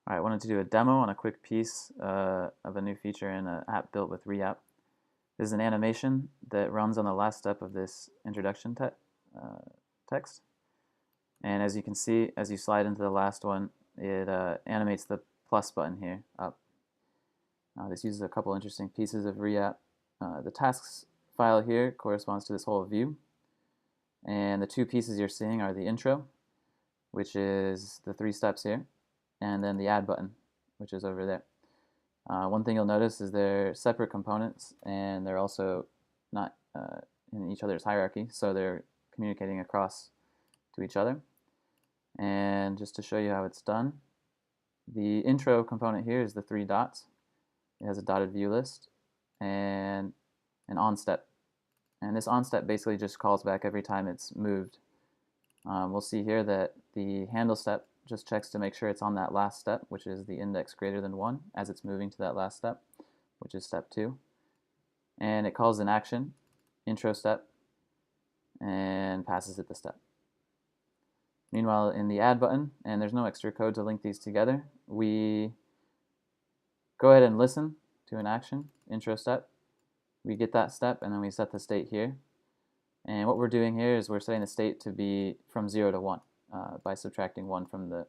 All right, I wanted to do a demo on a quick piece of a new feature in an app built with Reapp. This is an animation that runs on the last step of this introduction text. And as you can see, as you slide into the last one, it animates the plus button here up. This uses a couple interesting pieces of Reapp. The tasks file here corresponds to this whole view. And the two pieces you're seeing are the intro, which is the 3 steps here, and then the add button, which is over there. One thing you'll notice is they're separate components, and they're also not in each other's hierarchy, so they're communicating across to each other. And just to show you how it's done, the intro component here is the 3 dots. It has a dotted view list and an on step. And this on step basically just calls back every time it's moved. We'll see here that the handle step just checks to make sure it's on that last step, which is the index greater than 1, as it's moving to that last step, which is step 2. And it calls an action, intro step, and passes it the step. Meanwhile, in the add button, and there's no extra code to link these together, we go ahead and listen to an action, intro step. We get that step, and then we set the state here. And what we're doing here is we're setting the state to be from 0 to 1 by subtracting 1 from the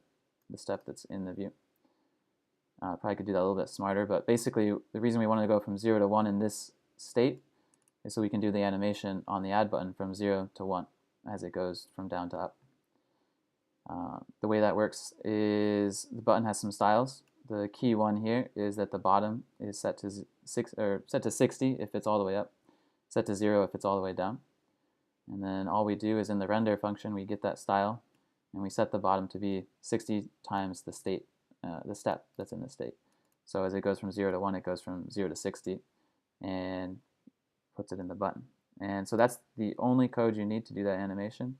step that's in the view. Probably could do that a little bit smarter, but basically the reason we want to go from 0 to 1 in this state is so we can do the animation on the add button from 0 to 1 as it goes from down to up. The way that works is the button has some styles. The key one here is that the bottom is set to 60 if it's all the way up, set to 0 if it's all the way down. And then all we do is in the render function we get that style, and we set the bottom to be 60 times the state, the step that's in the state. So as it goes from 0 to 1, it goes from 0 to 60 and puts it in the button. And so that's the only code you need to do that animation.